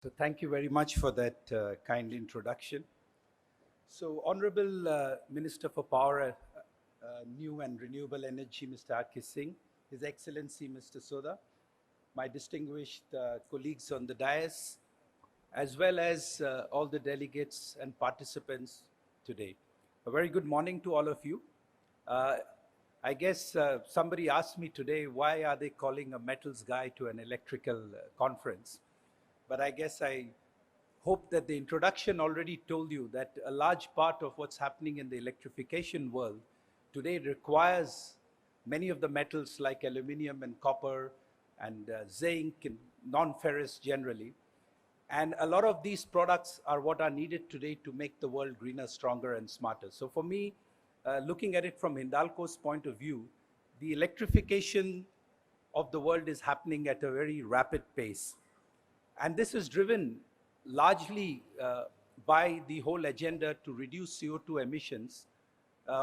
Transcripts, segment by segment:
So thank you very much for that kind introduction. So Honorable Minister for Power, New and Renewable Energy, Mr. R.K. Singh, His Excellency Mr. Soda, my distinguished colleagues on the dais, as well as all the delegates and participants today. A very good morning to all of you. Uh, I guess somebody asked me today, why are they calling a metals guy to an electrical conference? But I guess I hope that the introduction already told you that a large part of what's happening in the electrification world today requires many of the metals like aluminum and copper and zinc and non-ferrous generally. And a lot of these products are what are needed today to make the world greener, stronger, and smarter. So for me, looking at it from Hindalco's point of view, the electrification of the world is happening at a very rapid pace. And this is driven largely by the whole agenda to reduce CO2 emissions,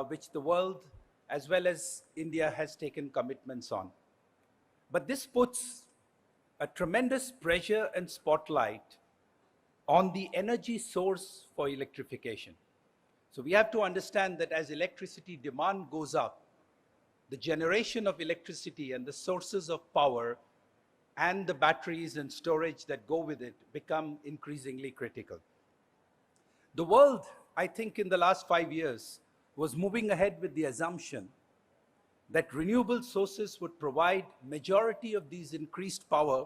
which the world as well as India has taken commitments on. But this puts a tremendous pressure and spotlight on the energy source for electrification. So we have to understand that as electricity demand goes up, the generation of electricity and the sources of power and the batteries and storage that go with it become increasingly critical. The world, I think in the last 5 years, was moving ahead with the assumption that renewable sources would provide majority of these increased power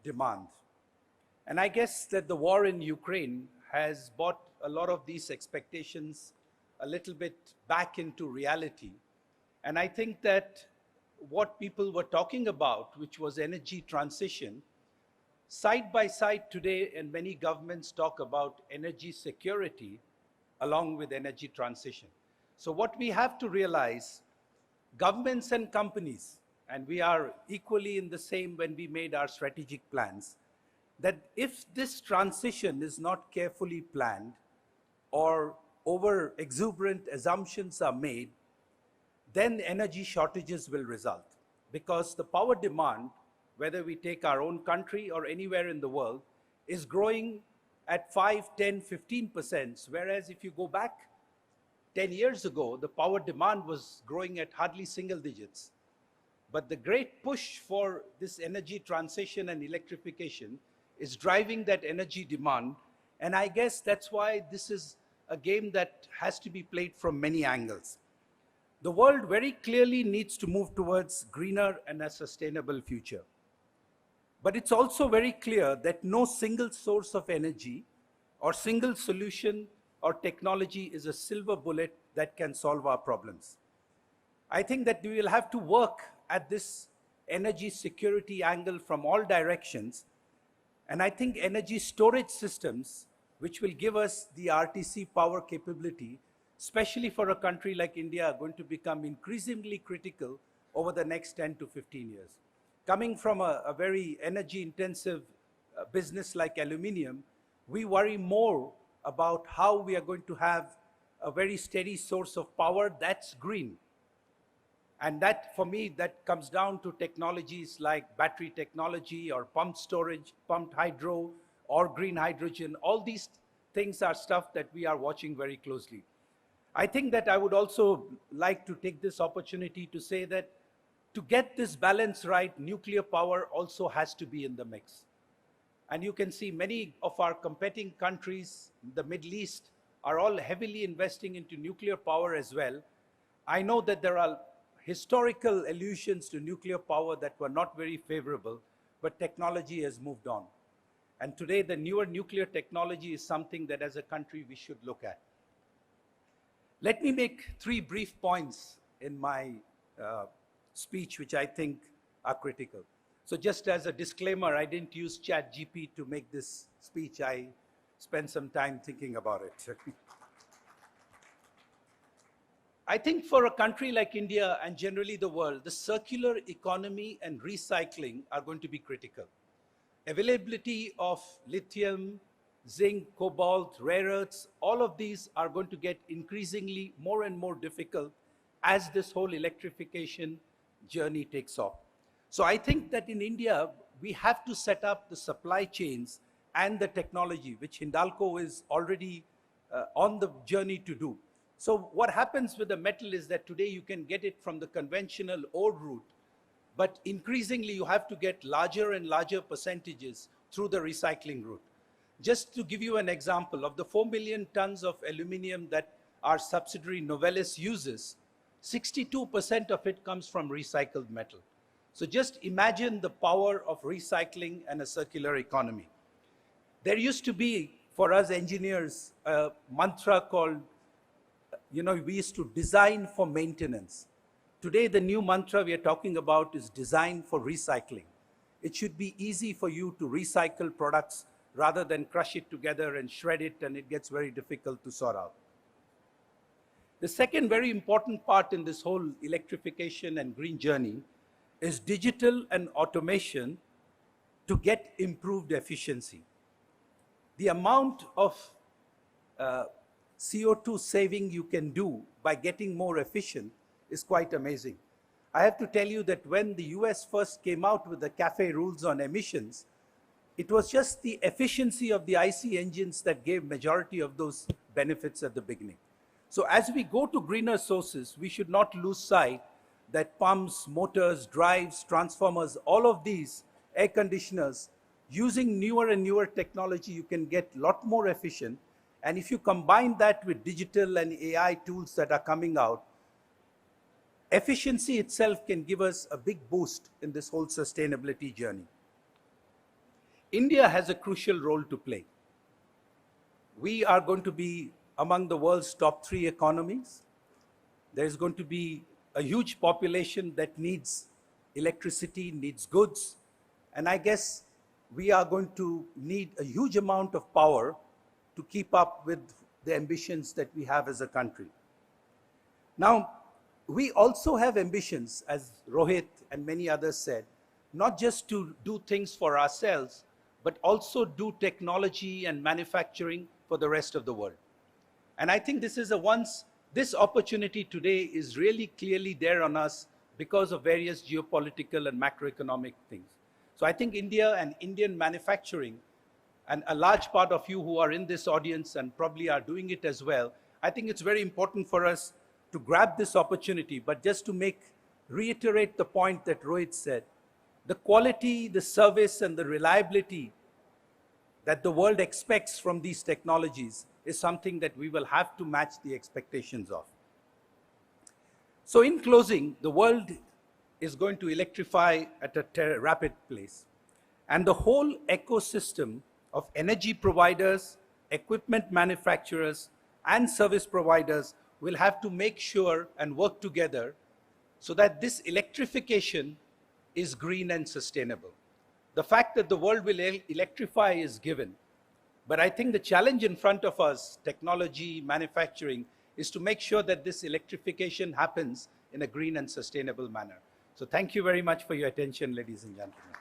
demand. And I guess that the war in Ukraine has brought a lot of these expectations a little bit back into reality. And I think that what people were talking about, which was energy transition, side by side today, and many governments talk about energy security along with energy transition. So what we have to realize, governments and companies, and we are equally in the same when we made our strategic plans, that if this transition is not carefully planned or over exuberant assumptions are made, then energy shortages will result. Because the power demand, whether we take our own country or anywhere in the world, is growing at 5, 10, 15%, whereas if you go back 10 years ago, the power demand was growing at hardly single digits. But the great push for this energy transition and electrification is driving that energy demand. And I guess that's why this is a game that has to be played from many angles. The world very clearly needs to move towards greener and a sustainable future. But it's also very clear that no single source of energy or single solution or technology is a silver bullet that can solve our problems. I think that we will have to work at this energy security angle from all directions. And I think energy storage systems, which will give us the RTC power capability, especially for a country like India, are going to become increasingly critical over the next 10 to 15 years. Coming from a very energy intensive business like aluminium, we worry more about how we are going to have a very steady source of power that's green. And that, for me, that comes down to technologies like battery technology or pumped storage, pumped hydro, or green hydrogen. All these things are stuff that we are watching very closely. I think that I would also like to take this opportunity to say that to get this balance right, nuclear power also has to be in the mix. And you can see many of our competing countries, the Middle East, are all heavily investing into nuclear power as well. I know that there are historical allusions to nuclear power that were not very favorable, but technology has moved on. And today, the newer nuclear technology is something that as a country we should look at. Let me make 3 brief points in my speech, which I think are critical. So just as a disclaimer, I didn't use ChatGPT to make this speech. I spent some time thinking about it. I think for a country like India and generally the world, the circular economy and recycling are going to be critical. Availability of lithium, zinc, cobalt, rare earths, all of these are going to get increasingly more and more difficult as this whole electrification journey takes off. So I think that in India, we have to set up the supply chains and the technology, which Hindalco is already on the journey to do. So what happens with the metal is that today you can get it from the conventional ore route, but increasingly you have to get larger and larger percentages through the recycling route. Just to give you an example, of the 4 million tons of aluminum that our subsidiary Novelis uses, 62% of it comes from recycled metal. So just imagine the power of recycling and a circular economy. There used to be, for us engineers, a mantra called, we used to design for maintenance. Today, the new mantra we are talking about is design for recycling. It should be easy for you to recycle products rather than crush it together and shred it, and it gets very difficult to sort out. The second very important part in this whole electrification and green journey is digital and automation to get improved efficiency. The amount of CO2 saving you can do by getting more efficient is quite amazing. I have to tell you that when the US first came out with the CAFE rules on emissions, it was just the efficiency of the IC engines that gave majority of those benefits at the beginning. So as we go to greener sources, we should not lose sight that pumps, motors, drives, transformers, all of these, air conditioners, using newer and newer technology, you can get a lot more efficient. And if you combine that with digital and AI tools that are coming out, efficiency itself can give us a big boost in this whole sustainability journey. India has a crucial role to play. We are going to be among the world's top 3 economies. There's going to be a huge population that needs electricity, needs goods, and I guess we are going to need a huge amount of power to keep up with the ambitions that we have as a country. Now, we also have ambitions, as Rohit and many others said, not just to do things for ourselves, but also do technology and manufacturing for the rest of the world. And I think this is this opportunity today is really clearly there on us because of various geopolitical and macroeconomic things. So I think India and Indian manufacturing, and a large part of you who are in this audience and probably are doing it as well, I think it's very important for us to grab this opportunity. But just to reiterate the point that Rohit said, the quality, the service, and the reliability that the world expects from these technologies is something that we will have to match the expectations of. So in closing, the world is going to electrify at a rapid pace. And the whole ecosystem of energy providers, equipment manufacturers, and service providers will have to make sure and work together so that this electrification is green and sustainable. The fact that the world will electrify is given, but I think the challenge in front of us, technology, manufacturing, is to make sure that this electrification happens in a green and sustainable manner. So thank you very much for your attention, ladies and gentlemen.